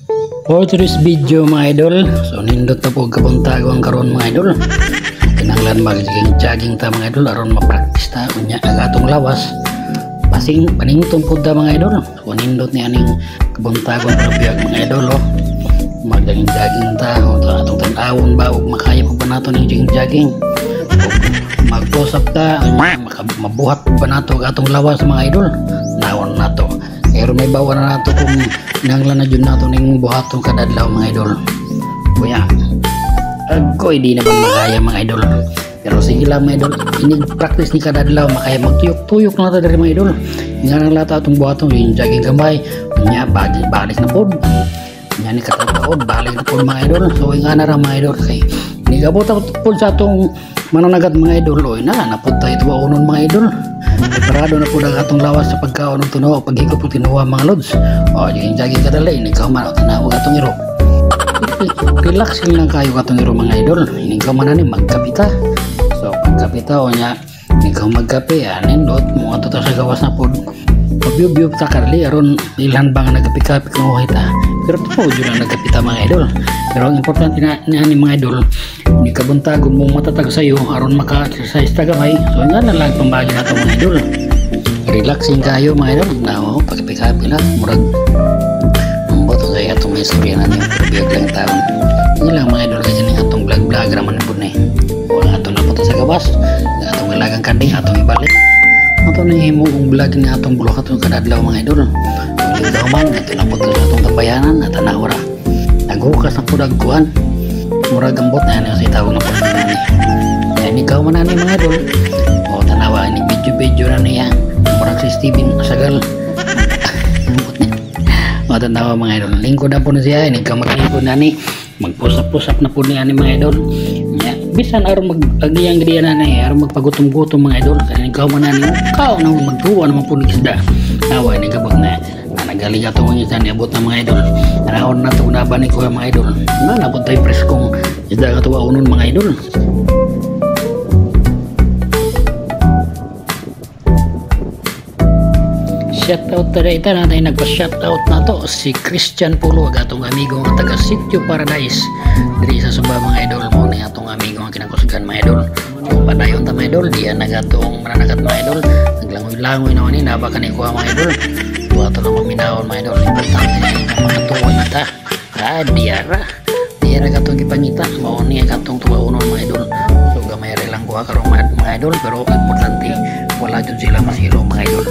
For today's video mga idol, so nindot na po kapuntagon karon mga idol. Kinanglan mag-jogging ta mga idol aron ma-practice ta unya agatong lawas. Pasing panington pud ta mga idol. So nindot ni aning kapuntagon biag mga idol oh. Mag-jogging ta atong tan-awon ba ug makaya pa ba nato ning jogging. Mag-post up ta mabuhat pa nato agatong lawas mga idol. Nawon nato. Pero may bawa na nato kung nanglan na dyan nato ning buhaton kadadlaw mga idol. Kuya, agoy di naman makaya mga idol. Pero sige lang mga idol, ini practice ni kadadlaw makaya magtuyok-tuyok na nato dari mga idol. Nga nang lata itong buhaton, yung jogging kamay, nya balik na pod. Nya ni katapod, balik na pod mga idol. So nga na ra mga idol kay ni gabot pod sa atong mananagat mga idol. Oy na, napod tayo ito unon mga idol. Preparado na po na atong lawas sa pagkaon ng tunaw pag-higop po tinuwa mga lods. O, jogging ka dala, ikaw man o tanaw atong iro. Relaxing lang kayo atong iro mga idol. Ikaw man ani magkapita. So, magkapita o nya, ikaw magkape, nindot, mga tuta sa gawas na po. Pag-biyub-biyub ta karli, aron ilan bang nagkapi-kapi kung kita. Pero ito po, dyan ang nagkapita mga idol. Pero ang importante na ni mga idol, hindi ka buntagon mong matatag sa'yo aron maka-exercise ta gamay. So nga na lang pambagi na ito mga idol. Relaxing kayo mga idol. Now, pagkapi-kapi lang, murag mamboto kaya itong may istorya natin. Biyag lang taon. Hindi lang mga idol kasi nga itong vlog-vlog raman po na eh. Wala itong napunta sa gawas. Itong ilagang kanding, itong ibalik. Ito na yung himong vlog ni atong bulok atong kadadlaw mga idol. Yung dauman, ito na punta sa atong kabayanan at anahura. Naghukas na po dagkuhan. Mura gambot na yan kasi tawag na po na nani. Kaya ikaw man nani mga idol. O tanawa, ini video na niya. Mura si Steven Sagal. O tanawa mga idol. Lingkod na po na siya. Ikaw maglingkod nani. Magpusap-pusap na po niya ni mga idol. Bisan aron mag-agiyang gadiya na niya. Aron magpagutom-gutom mga idol. Kaya ikaw man nani. Ikaw na magtuwa naman po ni isda. Nawa, ini kabag na. Nagaling ato ng isda niabot na mga idol. Nanahon na ito naban ni kuya mga idol. Nabot tayo preskong isda katuwa unon mga idol. Shoutout tayo ita natin nagpa-shoutout na to si Christian Pulo atong amigo nga taga Sitio Paradise diri sa Suba mga idol mo ni atong amigo nga kinakusgan mga idol. So padayon ta mga idol diyan nagatong mananagat mga idol naglangoy-langoy na ni naba kani kuha mga idol. Ato na maminahon mga idol. Importante na yung makatuwa kita. Diara katong ipangita. Mauni ang katong tuwa unon mga idol. So gamay rin lang kuha karong mga idol. Pero importante wala dyan sila masiro mga idol.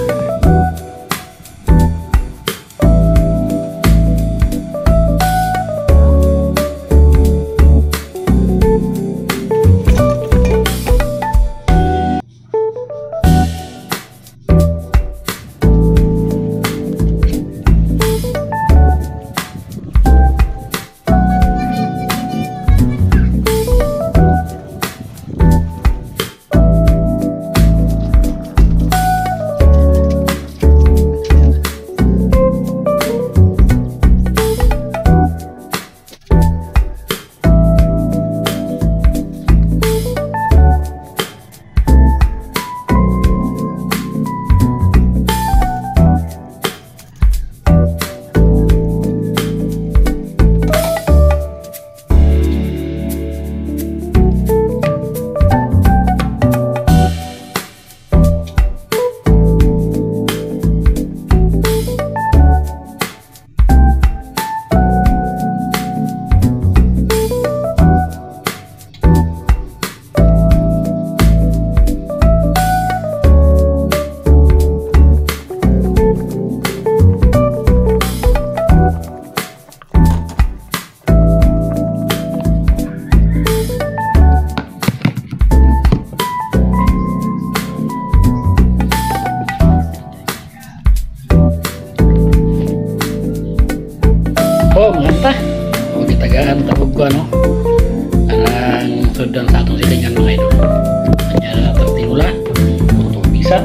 Oh, maganda. O, kitagaan, tapog ko, ano? Ang sudan sa atong silingan mga idol. Kanya na itong tinula. Itong bisa.